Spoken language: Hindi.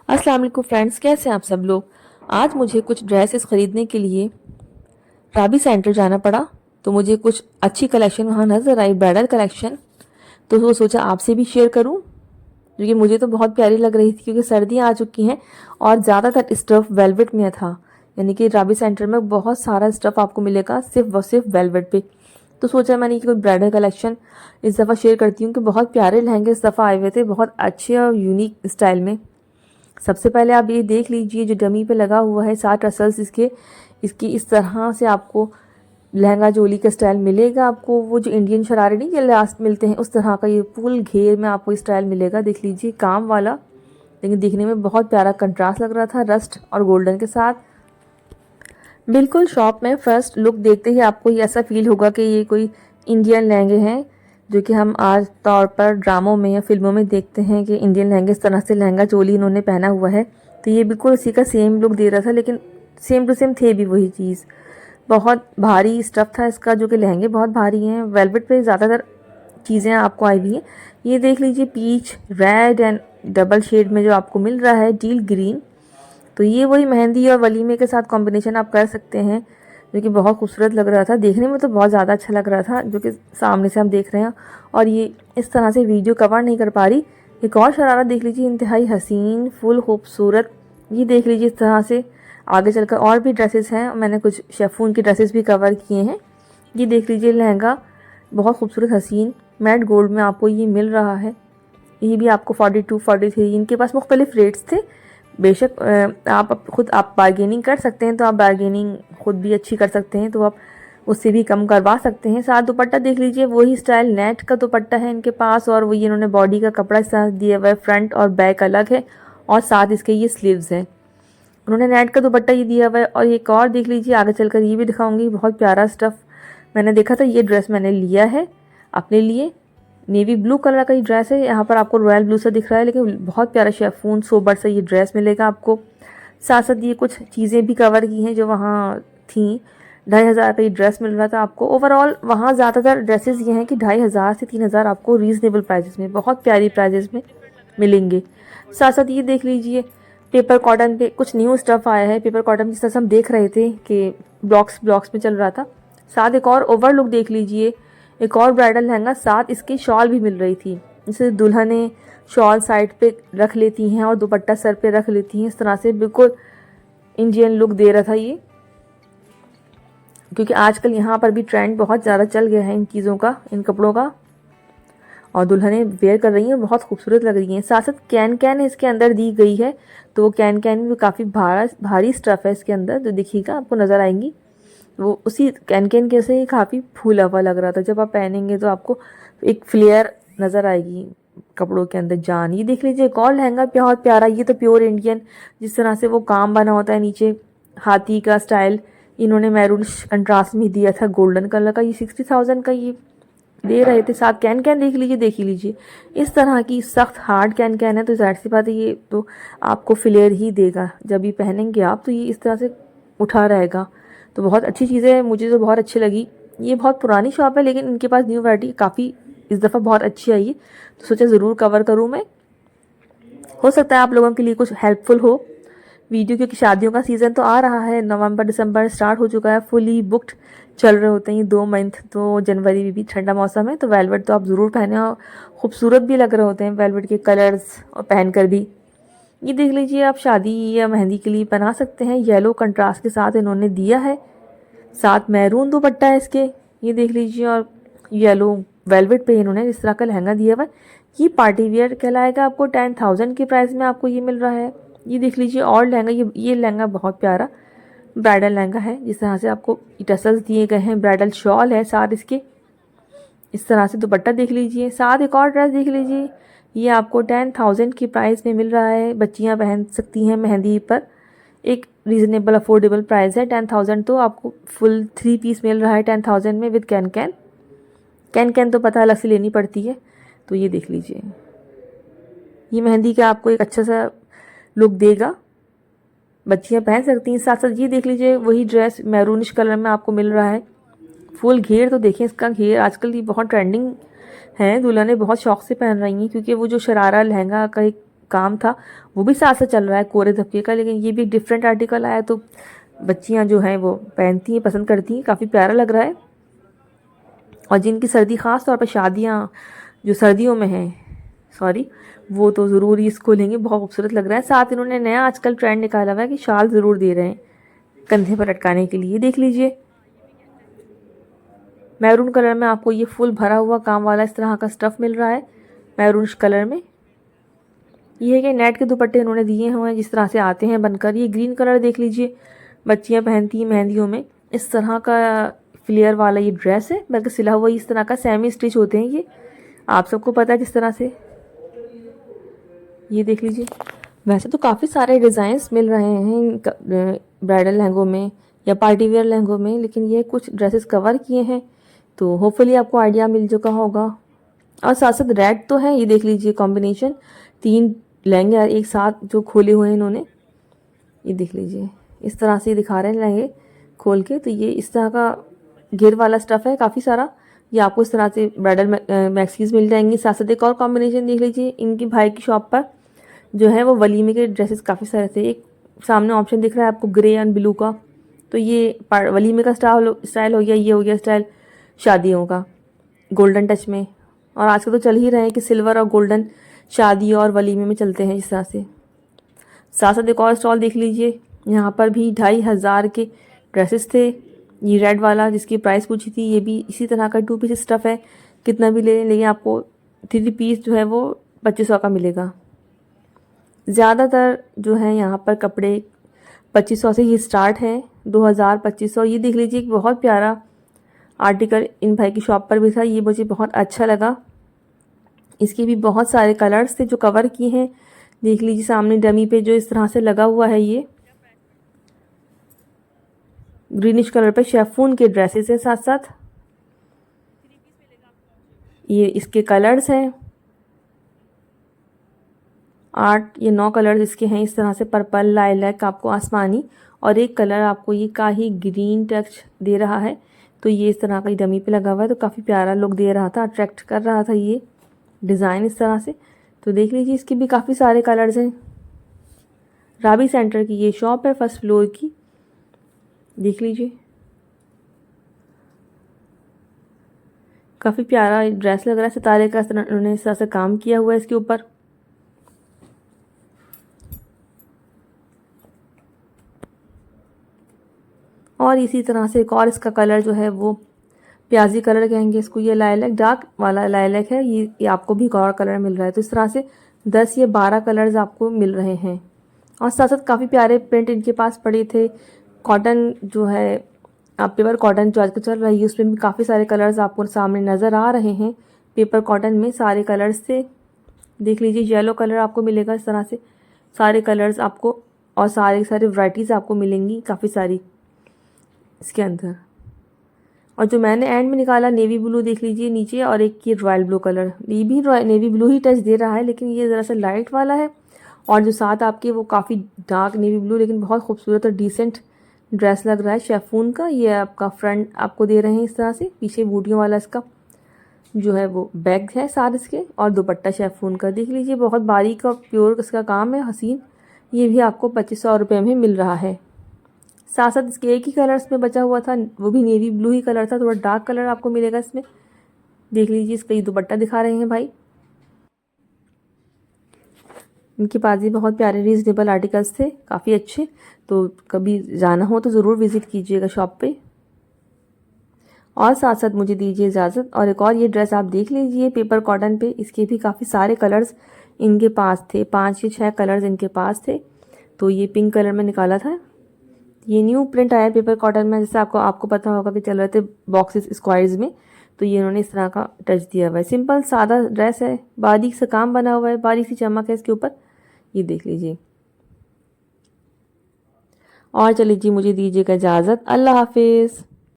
अस्सलाम वालेकुम फ्रेंड्स, कैसे हैं आप सब लोग। आज मुझे कुछ ड्रेसेस ख़रीदने के लिए राबी सेंटर जाना पड़ा। तो मुझे कुछ अच्छी कलेक्शन वहाँ नज़र आई, ब्राइडल कलेक्शन। तो वो सोचा आपसे भी शेयर करूँ, क्योंकि मुझे तो बहुत प्यारी लग रही थी, क्योंकि सर्दियाँ आ चुकी हैं और ज़्यादातर स्टफ़ वेलवेट में था। यानी कि राबी सेंटर में बहुत सारा स्टफ़ आपको मिलेगा सिर्फ व सिर्फ वेलवेट पे। तो सोचा मैंने कि कोई ब्राइडल कलेक्शन इस दफ़ा शेयर करती हूँ कि बहुत प्यारे लहंगे इस दफ़ा आए हुए थे, बहुत अच्छे और यूनिक स्टाइल में। सबसे पहले आप ये देख लीजिए, जो डमी पे लगा हुआ है 60 टसल्स इसकी इस तरह से आपको लहंगा चोली का स्टाइल मिलेगा। आपको वो जो इंडियन शरारे नहीं, ये लास्ट मिलते हैं, उस तरह का ये फुल घेर में आपको स्टाइल मिलेगा। देख लीजिए, काम वाला, लेकिन दिखने में बहुत प्यारा कंट्रास्ट लग रहा था रस्ट और गोल्डन के साथ। बिल्कुल शॉप में फर्स्ट लुक देखते ही आपको ये ऐसा फील होगा कि ये कोई इंडियन लहंगे हैं, जो कि हम आज तौर पर ड्रामों में या फिल्मों में देखते हैं कि इंडियन लहंगे इस तरह से लहंगा चोली इन्होंने पहना हुआ है। तो ये बिल्कुल उसी का सेम लुक दे रहा था, लेकिन सेम टू सेम थे भी वही चीज़। बहुत भारी स्टफ़ था इसका, जो कि लहंगे बहुत भारी हैं। वेलवेट पे ज़्यादातर चीज़ें आपको आई हुई हैं। ये देख लीजिए, peach red and double shade में जो आपको मिल रहा है, डील ग्रीन। तो ये वही मेहंदी और वलीमे के साथ कॉम्बिनेशन आप कर सकते हैं, जो कि बहुत खूबसूरत लग रहा था। देखने में तो बहुत ज़्यादा अच्छा लग रहा था, जो कि सामने से हम देख रहे हैं। और ये इस तरह से वीडियो कवर नहीं कर पा रही। एक और शरारा देख लीजिए, इंतहाई हसीन, फुल खूबसूरत। ये देख लीजिए, इस तरह से आगे चलकर और भी ड्रेसेस हैं। मैंने कुछ शेफून की ड्रेसेस भी कवर किए हैं। ये देख लीजिए, लहंगा बहुत खूबसूरत हसीन मैट गोल्ड में आपको ये मिल रहा है। ये भी आपको 42, 43, इनके पास मुख्तलिफ रेट्स थे। बेशक आप खुद आप बार्गेनिंग कर सकते हैं, तो आप बार्गेनिंग खुद भी अच्छी कर सकते हैं, तो आप उससे भी कम करवा सकते हैं। साथ दुपट्टा देख लीजिए, वही स्टाइल नेट का दुपट्टा है इनके पास, और वही इन्होंने बॉडी का कपड़ा इस तरह दिया हुआ है। फ्रंट और बैक अलग है, और साथ इसके ये स्लीव्स हैं। उन्होंने नेट का दुपट्टा ये दिया हुआ है। और एक और देख लीजिए, आगे चलकर ये भी दिखाऊंगी, बहुत प्यारा स्टफ़ मैंने देखा था। ये ड्रेस मैंने लिया है अपने लिए, नेवी ब्लू कलर का ये ड्रेस है। यहाँ पर आपको रॉयल ब्लू सा दिख रहा है, लेकिन बहुत प्यारा शेफून सोबर सा ये ड्रेस मिलेगा आपको। साथ साथ ये कुछ चीज़ें भी कवर की हैं जो वहाँ थी। 2,500 का ये ड्रेस मिल रहा था आपको। ओवरऑल वहाँ ज़्यादातर ड्रेसेस ये हैं कि 2,500 से 3,000 आपको रीज़नेबल प्राइजेस में, बहुत प्यारी प्राइजेस में मिलेंगे। साथ साथ ये देख लीजिए, पेपर कॉटन पे कुछ न्यू स्टफ़ आया है। पेपर कॉटन जिस तरह से हम देख रहे थे कि ब्लॉक्स ब्लॉक्स में चल रहा था। साथ एक और ओवर लुक देख लीजिए, एक और ब्राइडल लहंगा, साथ इसकी शॉल भी मिल रही थी। जैसे दुल्हनें शॉल साइड पे रख लेती हैं और दुपट्टा सर पे रख लेती हैं, इस तरह से बिल्कुल इंडियन लुक दे रहा था ये। क्योंकि आजकल यहाँ पर भी ट्रेंड बहुत ज़्यादा चल गया है इन चीज़ों का, इन कपड़ों का, और दुल्हनें वेयर कर रही हैं, बहुत खूबसूरत लग रही हैं। साथ साथ कैन कैन इसके अंदर दी गई है, तो वो कैन कैन भी काफ़ी भारी स्टफ़ है इसके अंदर, जो दिखेगा आपको नज़र आएंगी। वो उसी कैन कैन के से ही काफ़ी फूला हुआ लग रहा था। जब आप पहनेंगे तो आपको एक फ्लेयर नज़र आएगी कपड़ों के अंदर जान। ये देख लीजिए, एक और लहंगा बहुत प्यारा, ये तो प्योर इंडियन, जिस तरह से वो काम बना होता है नीचे हाथी का स्टाइल, इन्होंने मैरून कंट्रास्ट में दिया था गोल्डन कलर का। ये 60,000 का ये दे रहे थे। साथ कैन कैन देख लीजिए, देख ही लीजिए, इस तरह की सख्त हार्ड कैन कैन है, तो जाहिर सी बात है ये तो आपको फ्लेयर ही देगा। जब ये पहनेंगे आप तो ये इस तरह से उठा रहेगा। तो बहुत अच्छी चीज़ें हैं, मुझे तो बहुत अच्छी लगी। ये बहुत पुरानी शॉप है, लेकिन इनके पास न्यू वैरायटी काफ़ी इस दफ़ा बहुत अच्छी आई है, तो सोचा ज़रूर कवर करूँ मैं। हो सकता है आप लोगों के लिए कुछ हेल्पफुल हो वीडियो, क्योंकि शादियों का सीज़न तो आ रहा है। नवंबर दिसंबर स्टार्ट हो चुका है, फुली बुक्ड चल रहे होते हैं 2 मंथ। तो जनवरी में भी ठंडा मौसम है, तो वेलवेट तो आप ज़रूर पहने, और खूबसूरत भी लग रहे होते हैं वेलवेट के कलर्स और पहन कर भी। ये देख लीजिए, आप शादी या मेहंदी के लिए पहना सकते हैं। येलो कंट्रास्ट के साथ इन्होंने दिया है, साथ मैरून दुपट्टा है इसके, ये देख लीजिए, और येलो वेलवेट पे इन्होंने इस तरह का लहंगा दिया हुआ है। ये पार्टी वियर कहलाएगा, आपको 10,000 के प्राइस में आपको ये मिल रहा है। ये देख लीजिए और लहंगा, ये लहंगा बहुत प्यारा ब्राइडल लहंगा है, जिस तरह से आपको टसल्स दिए गए हैं। ब्राइडल शॉल है साथ इसके, इस तरह से दुपट्टा देख लीजिए। साथ एक और ड्रेस देख लीजिए, ये आपको 10,000 की प्राइस में मिल रहा है। बच्चियां पहन सकती हैं मेहंदी पर, एक रीज़नेबल अफोर्डेबल प्राइस है। 10,000 तो आपको फुल 3 पीस मिल रहा है 10,000 में, with can can. Can can तो पता अलग से लेनी पड़ती है। तो ये देख लीजिए, ये मेहंदी का आपको एक अच्छा सा लुक देगा, बच्चियां पहन सकती हैं। साथ साथ ये देख लीजिए, वही ड्रेस मैरूनिश कलर में आपको मिल रहा है। फुल घेर तो देखें इसका, घेर आजकल ये बहुत ट्रेंडिंग है, दुल्हनें बहुत शौक से पहन रही हैं, क्योंकि वो जो शरारा लहंगा का एक काम था वो भी साथ साथ चल रहा है कोरे धब्बे का, लेकिन ये भी एक डिफरेंट आर्टिकल आया तो बच्चियां जो हैं वो पहनती हैं, पसंद करती हैं, काफ़ी प्यारा लग रहा है। और जिनकी सर्दी ख़ास तौर पर शादियाँ जो सर्दियों में हैं, सॉरी, वो तो ज़रूर ही इसको लेंगे, बहुत खूबसूरत लग रहा है। साथ इन्होंने नया आजकल ट्रेंड निकाला हुआ है कि शाल ज़रूर दे रहे हैं कंधे पर लटकाने के लिए। देख लीजिए मैरून कलर में आपको ये फुल भरा हुआ काम वाला इस तरह का स्टफ़ मिल रहा है मैरून कलर में। ये है कि नेट के दुपट्टे उन्होंने दिए हुए हैं जिस तरह से आते हैं बनकर। ये ग्रीन कलर देख लीजिए, बच्चियां पहनती हैं मेहंदियों में, इस तरह का फ्लेयर वाला ये ड्रेस है, बल्कि सिला हुआ इस तरह का सेमी स्टिच होते हैं ये, आप सबको पता है जिस तरह से। ये देख लीजिए, वैसे तो काफ़ी सारे डिज़ाइंस मिल रहे हैं ब्राइडल लहंगों में या पार्टी वेयर लहंगों में, लेकिन ये कुछ ड्रेसेस कवर किए हैं तो होपफुली आपको आइडिया मिल चुका होगा। और साथ साथ रेड तो है, ये देख लीजिए कॉम्बिनेशन, 3 लहंगे एक साथ जो खोले हुए हैं इन्होंने, ये देख लीजिए इस तरह से दिखा रहे हैं लहंगे खोल के। तो ये इस तरह का घेर वाला स्टफ़ है काफ़ी सारा, ये आपको इस तरह से ब्राइडल मैक्सीज मिल जाएंगी। साथ साथ एक और कॉम्बिनेशन देख लीजिए, इनकी भाई की शॉप पर जो है वो वलीमे के ड्रेसेस काफ़ी सारे थे। एक सामने ऑप्शन दिख रहा है आपको ग्रे एंड ब्लू का, तो ये वलीमे का स्टाइल हो गया, ये हो गया स्टाइल शादियों का गोल्डन टच में। और आजकल तो चल ही रहे हैं कि सिल्वर और गोल्डन शादी और वलीमे में चलते हैं इस तरह से। साथ साथ एक और स्टॉल देख लीजिए, यहाँ पर भी 2500 के ड्रेसेस थे। ये रेड वाला जिसकी प्राइस पूछी थी, ये भी इसी तरह का 2 पीस स्टफ़ है, कितना भी ले लेंगे आपको 3 पीस जो है वो 2500 का मिलेगा। ज़्यादातर जो है यहाँ पर कपड़े 2500 से ही स्टार्ट है, 2000 2500। ये देख लीजिए एक बहुत प्यारा आर्टिकल इन भाई की शॉप पर भी था, ये मुझे बहुत अच्छा लगा। इसके भी बहुत सारे कलर्स थे जो कवर किए हैं, देख लीजिए सामने डमी पे जो इस तरह से लगा हुआ है, ये ग्रीनिश कलर पे शेफून के ड्रेसेस है। साथ साथ ये इसके कलर्स हैं 8 ये 9 कलर्स इसके हैं इस तरह से, पर्पल, लाइलैक, आपको आसमानी, और एक कलर आपको ये काही ग्रीन टच दे रहा है। तो ये इस तरह का डमी पे लगा हुआ है, तो काफ़ी प्यारा लुक दे रहा था, अट्रैक्ट कर रहा था ये डिज़ाइन इस तरह से। तो देख लीजिए इसके भी काफ़ी सारे कलर्स हैं। राबी सेंटर की ये शॉप है फर्स्ट फ्लोर की, देख लीजिए काफ़ी प्यारा ड्रेस लग रहा है, सितारे का उन्होंने इस तरह से काम किया हुआ है इसके ऊपर। और इसी तरह से एक और इसका कलर जो है वो प्याजी कलर कहेंगे इसको, ये लाइलैक, डार्क वाला लाइलैक है, ये आपको भी एक और कलर मिल रहा है। तो इस तरह से 10 या 12 कलर्स आपको मिल रहे हैं। और साथ साथ काफ़ी प्यारे प्रिंट इनके पास पड़े थे। कॉटन जो है आप पेपर कॉटन जो आजकल चल रही है उसमें भी काफ़ी सारे कलर्स आपको सामने नज़र आ रहे हैं। पेपर कॉटन में सारे कलर्स थे, देख लीजिए येलो कलर आपको मिलेगा इस तरह से, सारे कलर्स आपको और सारे वैराइटीज़ आपको मिलेंगी काफ़ी सारी इसके अंदर। और जो मैंने एंड में निकाला नेवी ब्लू देख लीजिए नीचे, और एक ये रॉयल ब्लू कलर, ये भी नेवी ब्लू ही टच दे रहा है, लेकिन ये ज़रा सा लाइट वाला है। और जो साथ आपके वो काफ़ी डार्क नेवी ब्लू, लेकिन बहुत खूबसूरत और डिसेंट ड्रेस लग रहा है शेफून का। ये आपका फ्रंट आपको दे रहे हैं इस तरह से, पीछे बूटियों वाला इसका जो है वो बैग है साथ इसके, और दुपट्टा शेफून का देख लीजिए, बहुत बारीक और प्योर इसका काम है, हसीन। ये भी आपको 2500 रुपये में मिल रहा है। साथ साथ इसके एक ही कलर्स में बचा हुआ था, वो भी नेवी ब्लू ही कलर था, थोड़ा डार्क कलर आपको मिलेगा इसमें, देख लीजिए इसका ये दुपट्टा दिखा रहे हैं भाई। इनके पास भी बहुत प्यारे रीजनेबल आर्टिकल्स थे, काफ़ी अच्छे। तो कभी जाना हो तो ज़रूर विज़िट कीजिएगा शॉप पे। और साथ साथ मुझे दीजिए इजाज़त, और एक और ये ड्रेस आप देख लीजिए पेपर कॉटन पे, इसके भी काफ़ी सारे कलर्स इनके पास थे, 5 या 6 कलर्स इनके पास थे। तो ये पिंक कलर में निकाला था, ये न्यू प्रिंट आया पेपर कॉटन में, जैसे आपको पता होगा कि चल रहे थे बॉक्सेस स्क्वायर्स में, तो ये उन्होंने इस तरह का टच दिया हुआ है। सिंपल सादा ड्रेस है, बारीक से काम बना हुआ है, बारीक सी चमक है इसके ऊपर, ये देख लीजिए। और चलिए जी मुझे दीजिएगा इजाज़त, अल्लाह हाफिज़।